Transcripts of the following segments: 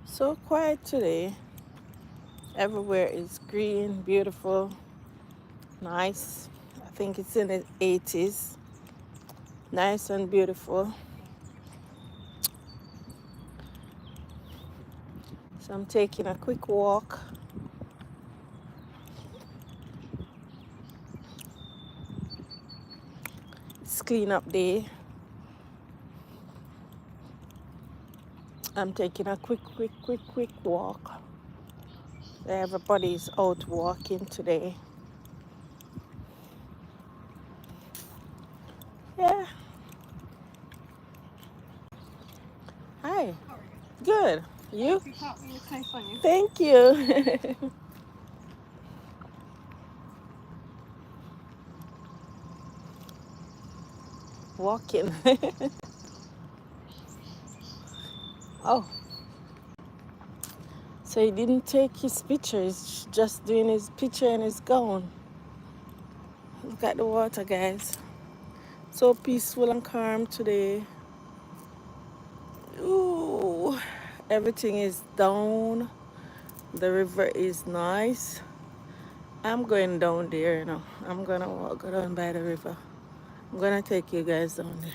So quiet today. Everywhere is green, beautiful, nice. I think it's in the 80s. Nice and beautiful. So I'm taking a quick walk. It's clean up day. I'm taking a quick walk. Everybody's out walking today. Yeah. Hi. Good. You? Thank you. Walking. Oh, so he didn't take his picture. He's just doing his picture and he's gone. Look at the water, guys. So peaceful and calm today. Ooh, everything is down. The river is nice. I'm going down there, I'm gonna walk down by the river. I'm gonna take you guys down there.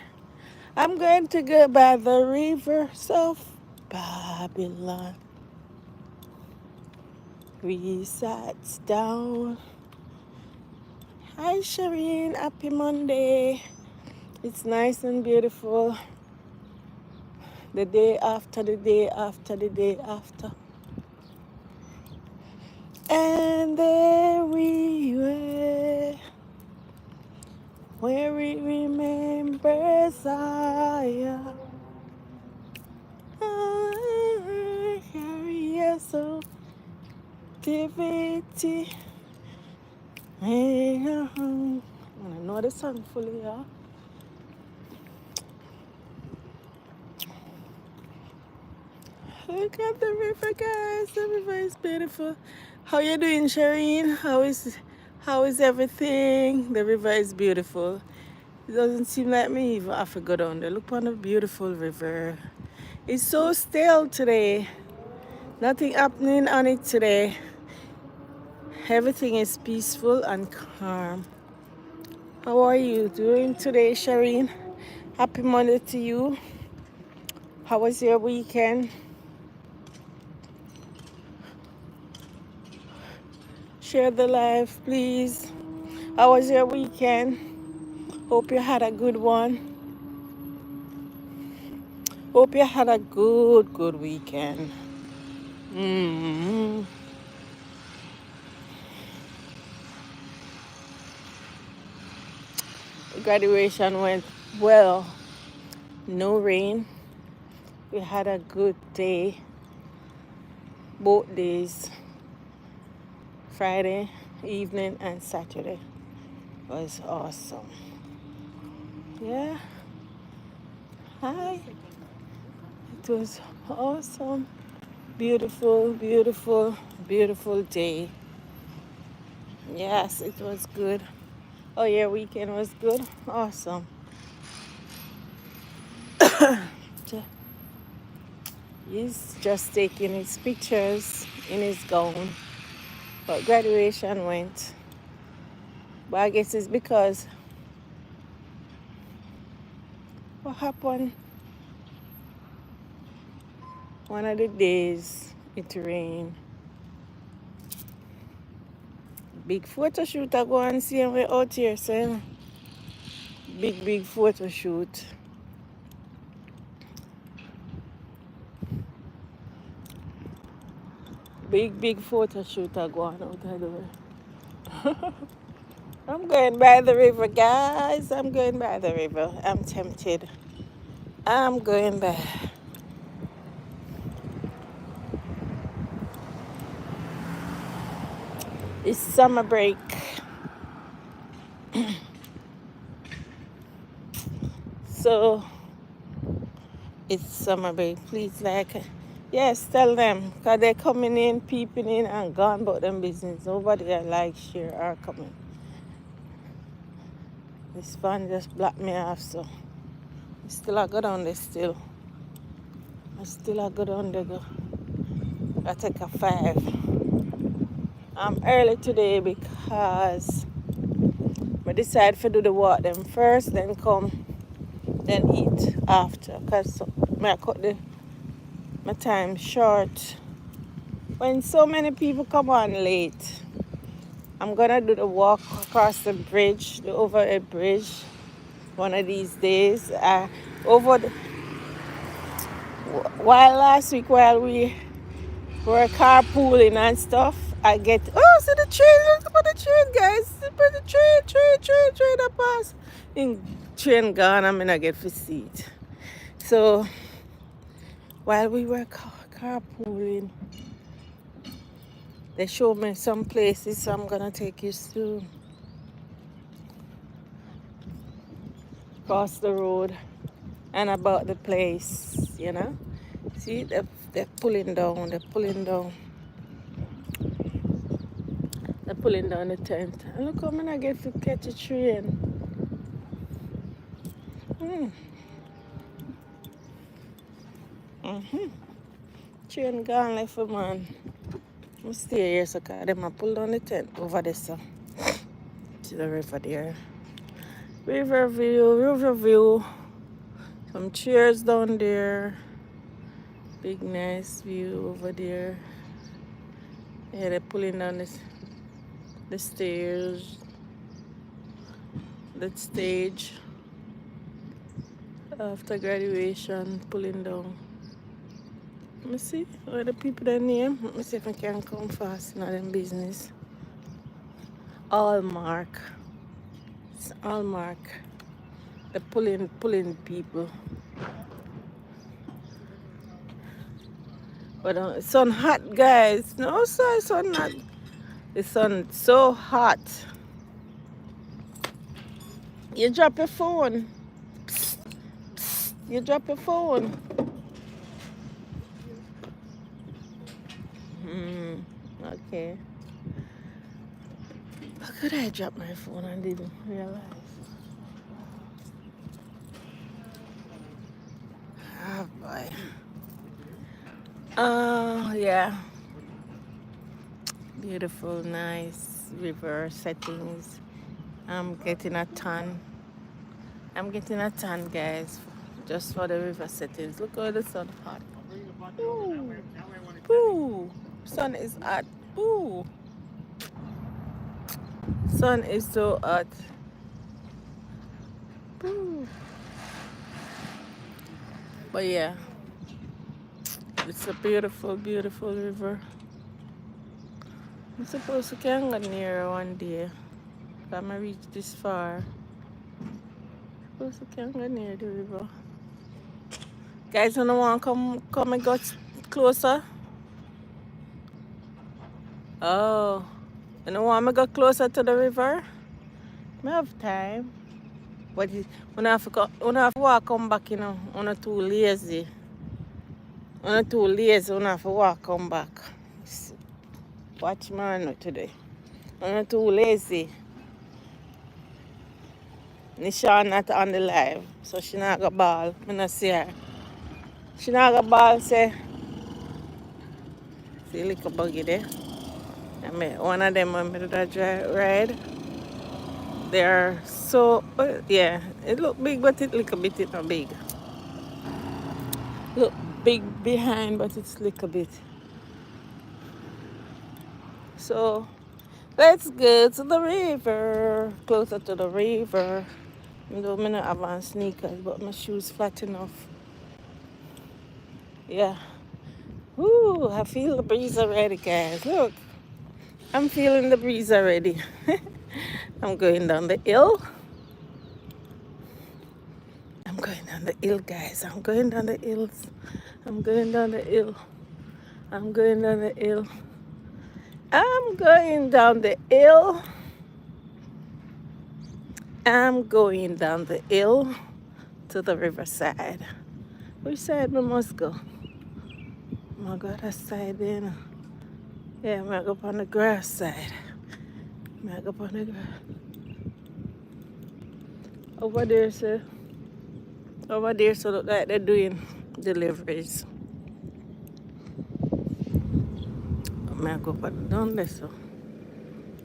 I'm going to go by the rivers of Babylon. We sat down. Hi, Shireen. Happy Monday. It's nice and beautiful. The day after the day after the day after. And there we were, where we remember Zion. Carry so activity. I know the song fully, yeah. Look at the river, guys. The river is beautiful. How you doing, Shireen? How is everything? The river is beautiful. It doesn't seem like me even have to go down there. Look on the beautiful river. It's so still today. Nothing happening on it today. Everything is peaceful and calm. How are you doing today, Shireen? Happy Monday to you. How was your weekend? Share the live, please. How was your weekend? Hope you had a good one. Hope you had a good weekend. Mm-hmm. Graduation went well. No rain. We had a good day. Both days. Friday evening and Saturday was awesome. Yeah. Hi. It was awesome. Beautiful day. Yes, it was good. Oh, your weekend was good? Awesome. He's just taking his pictures in his gown. But graduation went. But I guess it's because what happened one of the days it rained. Big photo shoot I go and see him out here, so big photo shoot. Big photo shoot I go on out the door. I'm going by the river, guys. I'm going by the river. I'm tempted. I'm going by. It's summer break. So It's summer break. Please, yes, tell them. Because they're coming in, peeping in, and gone about them business. Nobody that like share or coming. This fan just blocked me off, so still I go down there still. I go down there go. I take a 5. I'm early today because I decide to do the walk them first, then come, then eat after. Because I cut my time short. When so many people come on late, I'm gonna do the walk across the bridge, the overhead bridge, one of these days. Over the, while last week while we were carpooling and stuff, I get see the train, look about the train, guys. Look at the train that pass. In train gone, I'm gonna get to see it. So while we were carpooling, they showed me some places, so I'm gonna take you soon. Across the road and about the place, you know. See, they're pulling down, they're pulling down the tent. And look how I get to catch a train. Mm-hmm. Train gone left for man. I'm stay here so cause them pull down the tent over there, so. See the river there. River view. Some chairs down there. Big nice view over there. Yeah, they're pulling down the stairs. The stage. After graduation, pulling down. Let me see where the people that name. Let me see if I can come fast in them business. Allmark. It's Allmark. The pulling people. But it's sun hot, guys. No, sir, it's sun hot. The sun so hot. You drop your phone. Psst, psst. You drop your phone. Okay. How could I drop my phone and didn't realize? Oh boy. Oh yeah. Beautiful, nice river settings. I'm getting a tan. Guys, just for the river settings. Look how the sun hot. Ooh. Ooh. Sun is hot. Ooh. Sun is so hot. Ooh. But yeah, it's a beautiful, beautiful river. I'm supposed to can go near one day. I'm gonna reach this far. Supposed to can go near the river. Guys, wanna want to come and go closer? Oh, you don't want me to go closer to the river? I have time. But when I have to walk come back, you know, I'm not too lazy. When I have to walk come back. Watch man today. I'm not too lazy. Nisha not on the live, so she not go ball. I not see her. She not go ball say, see little buggy there. I mean, one of them when me ride. They are so, yeah, it look big, but it look a bit, it's not big. Look big behind, but it's look a bit. So, let's go to the river, closer to the river. Even though I don't have on sneakers, but my shoes flat enough. Yeah. Ooh, I feel the breeze already, guys. Look, I'm feeling the breeze already. I'm going down the hill. I'm going down the hill, guys. I'm going down the hills. I'm going down the hill. I'm going down the hill. I'm going down the hill. I'm going down the hill to the riverside. Which side we must go? I got a side there, you know. Yeah, I go up on the grass side. I go up on the grass. Over there, sir. Over there, so look like they're doing deliveries. I go up and down there, so.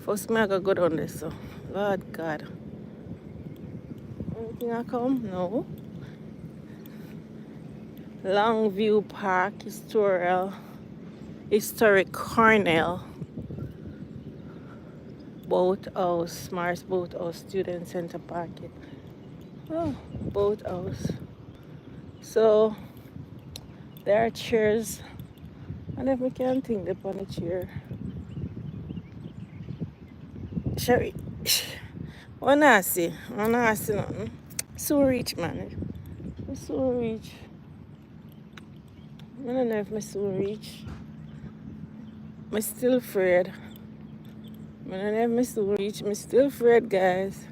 First, I go down there, so. Lord God. Anything I come? No. Longview Park, Historic Cornell, Boathouse, Mars Boathouse, Student Center Parking. Oh, Boathouse. So, there are chairs. And if we can't think upon a chair. Sherry, wanna see nothing. So rich, man. I'm so rich. I don't know if I'm so rich. I'm still afraid. I don't know if I'm so rich. I'm still afraid, guys.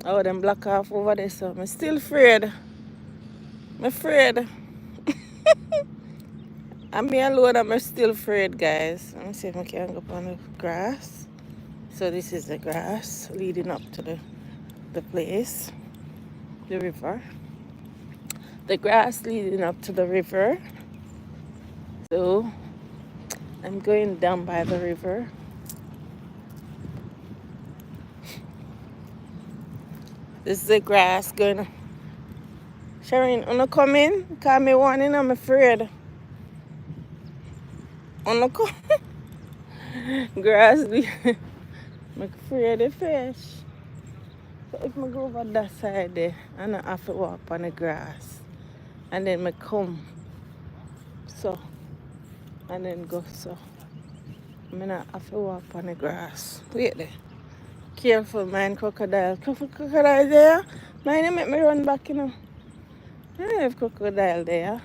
Oh, them block off over there, so I'm still afraid. I'm afraid. I'm me alone, I'm still afraid, guys. Let me see if I can go up on the grass. So this is the grass leading up to the place, the river. The grass leading up to the river. So I'm going down by the river. This is the grass going. Sharon, wanna come in? Call me warning, I'm afraid. Wanna come? Grass. I'm afraid of fish. So if I go over that side there, and I have to walk on the grass. And then I come. So. And then go so. I mean, I have to walk on the grass. Wait there. Careful, man, crocodile. Crocodile there. Man, you make me run back, you know. I don't have crocodile there.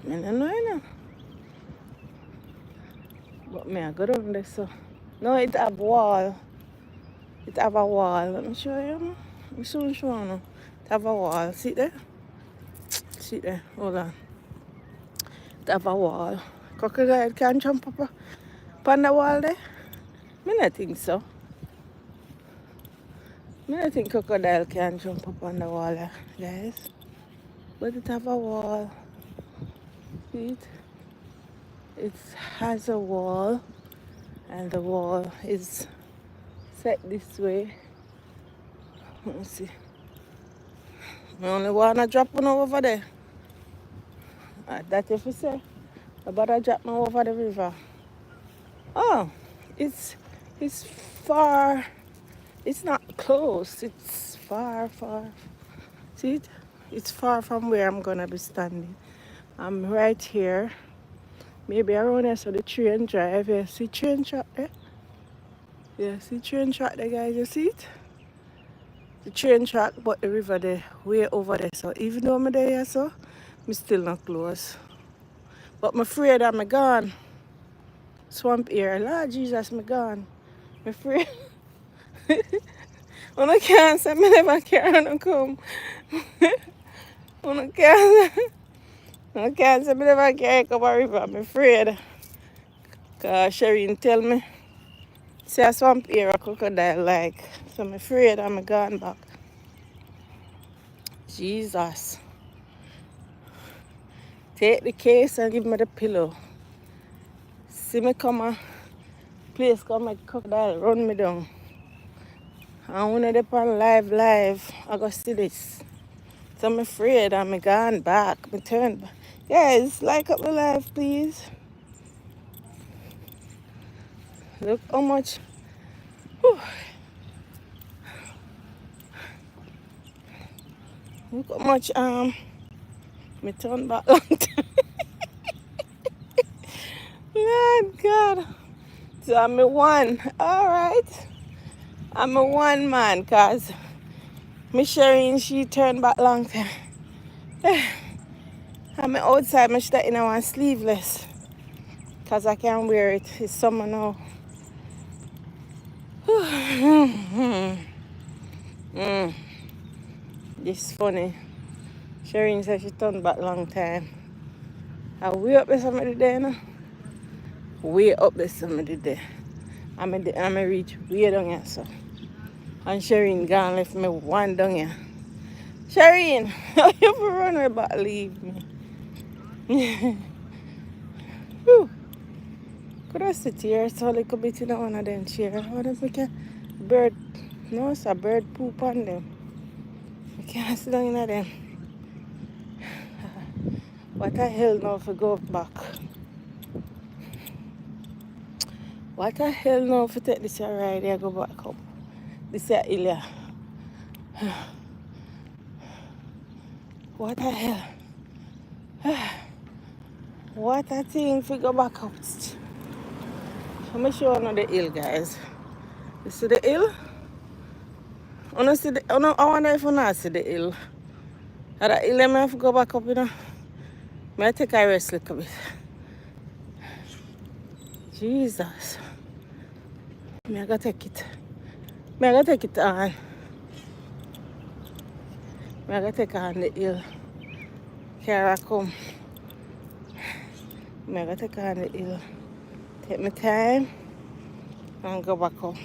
I don't know, you know. But me, I go down there, so. No, it have wall. It have a wall. Let me show you. Let me soon show you. It have a wall. See there? See there. Hold on. It have a wall. Crocodile can jump up on the wall there? I don't think so. I don't think crocodile can jump up on the wall, guys. But it have a wall. See it? It has a wall. And the wall is set this way. Let me see. I only want to drop one over there. That if you say. I better drop me over the river. Oh, it's far. It's not close. It's far. See it? It's far from where I'm gonna be standing. I'm right here. Maybe around there, so the train drive. Yeah, see train track there? Yeah, see train track there, guys. You see it? The train track, but the river there, way over there. So even though I'm there, so I'm still not close. But I'm afraid I'm gone. Swamp here. Lord Jesus, I'm gone. I'm afraid. When I can't say me never can come. When I can't say me never can come a river. I'm afraid. Cause Shireen tell me. See a swamp here a crocodile like. So I'm afraid I'm gone back. Jesus. Take the case and give me the pillow. See me come a place come a crocodile run me down. And when I depend live, I go see this. So I'm afraid I'm gone back. I turn back. Guys, like up the live, please. Look how much. Whew. Look how much me turn back long time. Lord God. So I'm a one. Alright. I'm a one man cause me Shireen she turned back long time. I'm outside, I should in one sleeveless. Cause I can't wear it. It's summer now. This is funny. Shireen said she turned back long time. And way up there somebody there, you know? Way up there somebody there. I'm reach way down here, so. And Shireen gone left me one down here. Shireen, how you for run her back leave me? Whew. Could I sit here so a little bit in one of them chairs? What if we can bird? No, it's a bird poop on them. I can't sit down in them. What the hell now if we go back? What the hell now if we take this ride and go back up? This is Ilya. What the hell? What a thing if we go back up. Let me show you the hill, guys. You see the hill? I wonder if you not see the hill. And the hill, I have to go back up, you know. I take a rest a little bit. Jesus. I gotta take it. I gotta take it on. I gotta take on the hill. Here I come. I gotta take on the hill. Take my time and go back up.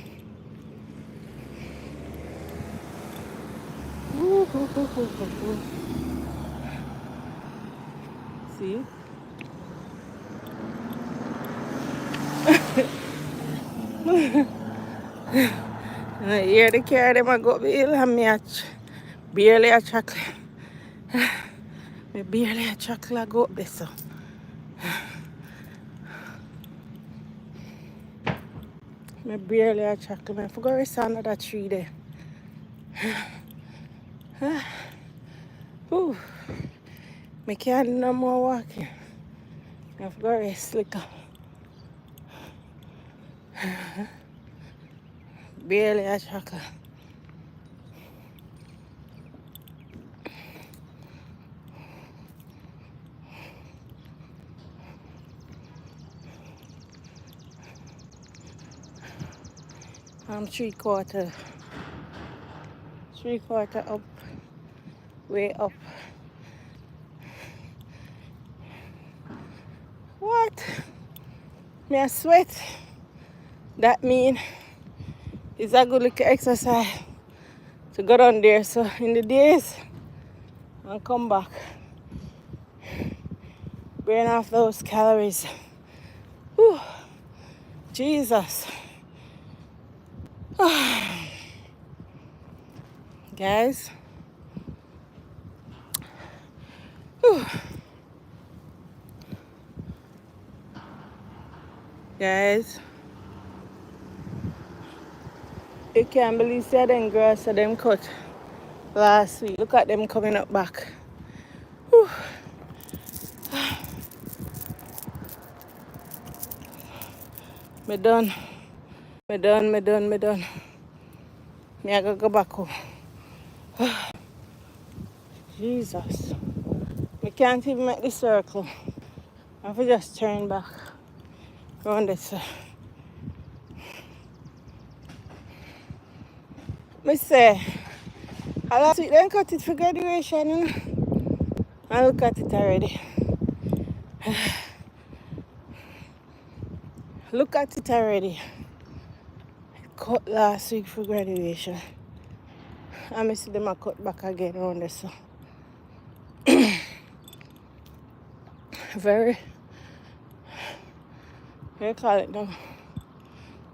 See? And I hear the car, them I go up the hill and me barely a chocolate. Me barely a chocolate go up there, so. Me barely a chocolate. I forgot to rest under that tree there. Ooh. I can't do no more walking. I forgot to rest little. Barely a chocolate. I'm 3/4 up, way up. What? Me a sweat. That mean it's a good little exercise to go down there. So in the days and come back, burn off those calories. Whew. Jesus. Guys. Whew. Guys. You can't believe that them grass that them cut last week. Look at them coming up back. Whew. Me done. Me done. Me I gotta go back home. Jesus. We can't even make the circle. I have to just turn back around this. Me say, last week they cut it for graduation, you know? I look at it already. Look at it already. Cut last week for graduation. I see them a cut back again around this. So. Very, what do you call it now?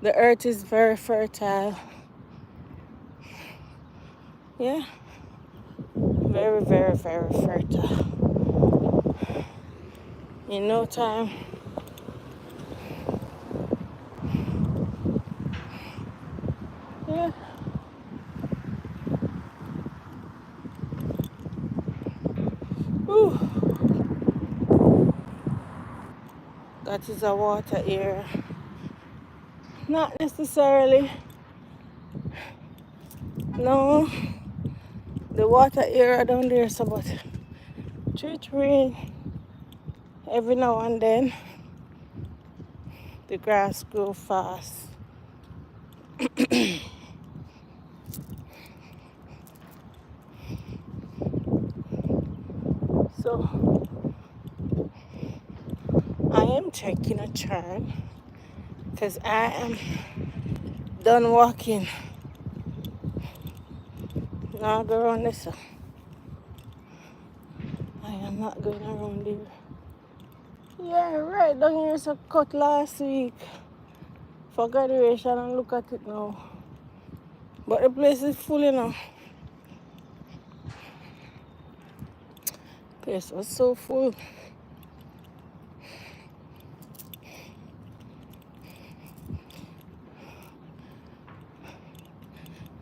The earth is very fertile. Yeah. Very, very, very fertile. In no time. Yeah. Whew. That is a water area. Not necessarily. No. The water area down there, so but it rain every now and then. The grass grows fast. taking a turn because I am done walking. Now I'll go around this. I am not going around here. Yeah, right down here's a cut last week for graduation, and look at it now. But the place is full, you know. The place was so full.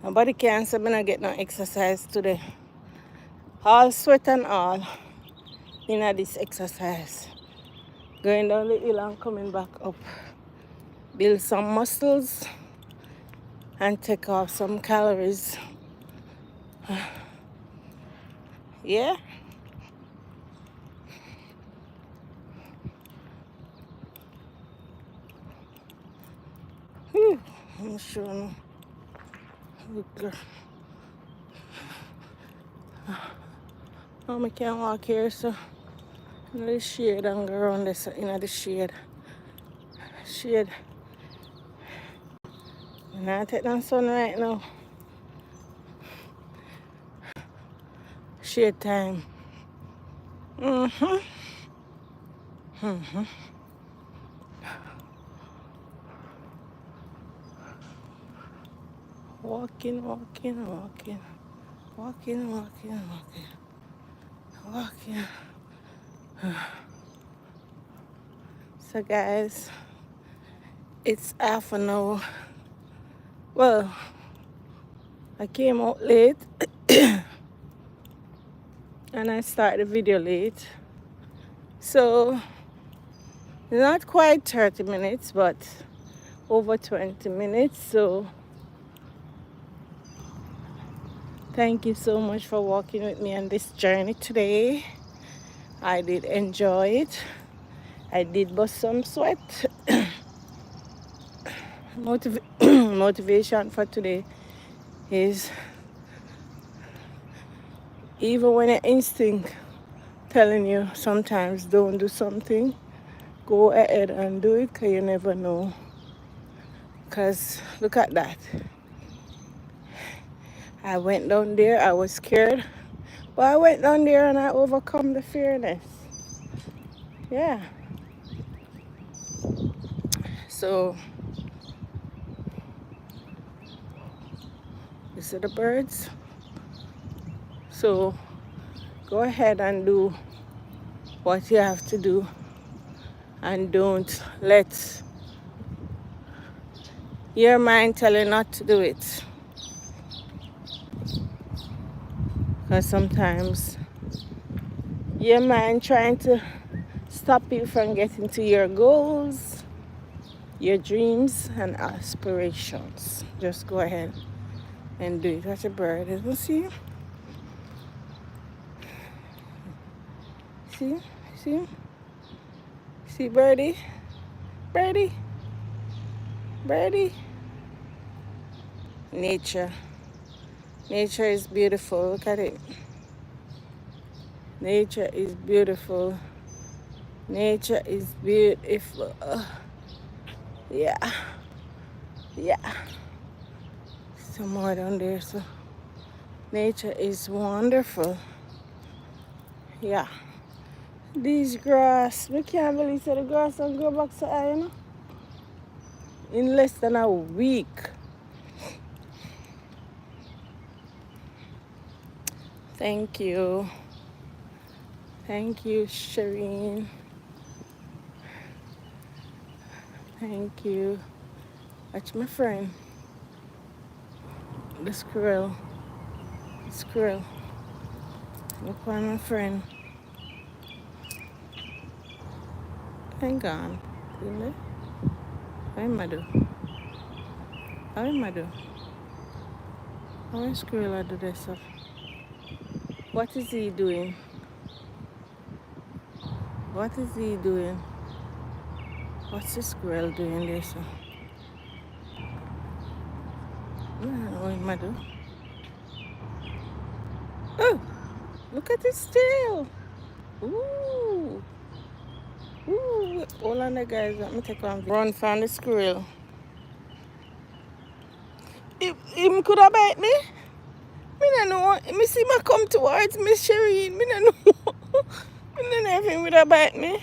Nobody can say me not get no exercise today. All sweat and all in this exercise. Going down the hill and coming back up. Build some muscles and take off some calories. Yeah? Whew, I'm sure no. Look, girl. Oh, I can't walk here, so in the shade and go around this in the shade. Shade. I'm not taking the sun right now. Shade time. Walking, walking, walking. Walking, walking, walking. Walking. So guys, it's half an hour. Well, I came out late and I started the video late. So not quite 30 minutes, but over 20 minutes. So thank you so much for walking with me on this journey today. I did enjoy it. I did bust some sweat. Motivation for today is even when your instinct telling you sometimes don't do something, go ahead and do it because you never know. Because look at that. I went down there, I was scared, but I went down there and I overcome the fearness. Yeah. So, you see the birds? So, go ahead and do what you have to do and don't let your mind tell you not to do it. Because sometimes your mind trying to stop you from getting to your goals, your dreams and aspirations. Just go ahead and do it. Watch a bird. You see? See? See? See birdie? Birdie? Birdie? Nature. Nature is beautiful. Look at it. Nature is beautiful. Nature is beautiful. Yeah. Yeah. Some more down there. So nature is wonderful. Yeah. These grass, we can't believe that the grass will grow back so high, you know? In less than a week. Thank you. Thank you, Shireen. Thank you. Watch my friend. The squirrel. Squirrel. Look on my friend. Hang on. Isn't it? What am I do? What am I do? How is squirrel I do this stuff? What is he doing? What is he doing? What's the squirrel doing there, so? I don't know what am I do. Oh! Look at his tail! Ooh! Ooh, hold on there, guys. Let me take one. Run from the squirrel. Him could have bite me. Me no know. Me see me come towards me, Shireen. Me no know. Me no know if him would have bite me.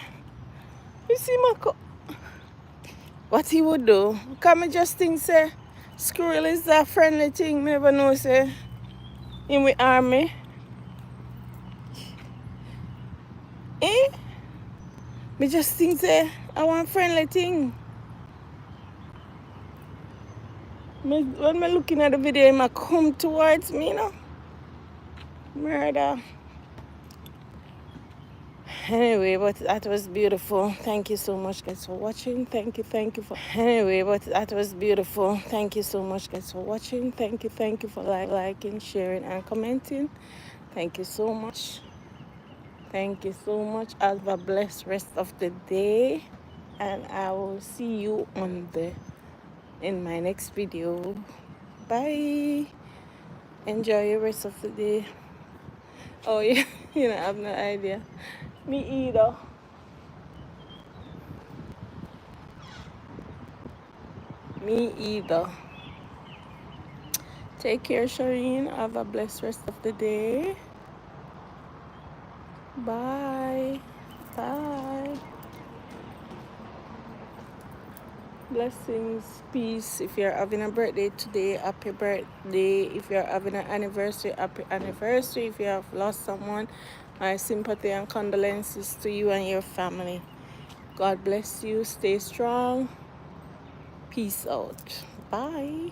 Me see me come. What he would do? Can me just think say squirrel is a friendly thing. Me never know say him will harm me. Eh? Me just think say I want friendly thing. When me looking at the video, him a come towards me, you know. Murder. Anyway, but that was beautiful. Thank you so much, guys, for watching. Thank you for. Anyway, but that was beautiful. Thank you so much, guys, for watching. Thank you for liking, sharing, and commenting. Thank you so much. Thank you so much. Have a blessed rest of the day, and I will see you in my next video. Bye. Enjoy your rest of the day. Oh yeah, I have no idea. Me either. Me either. Take care, Shireen. Have a blessed rest of the day. Bye. Bye. Blessings, peace. If you're having a birthday today, happy birthday. If you're having an anniversary, happy anniversary. If you have lost someone, my sympathy and condolences to you and your family. God bless you. Stay strong. Peace out. Bye.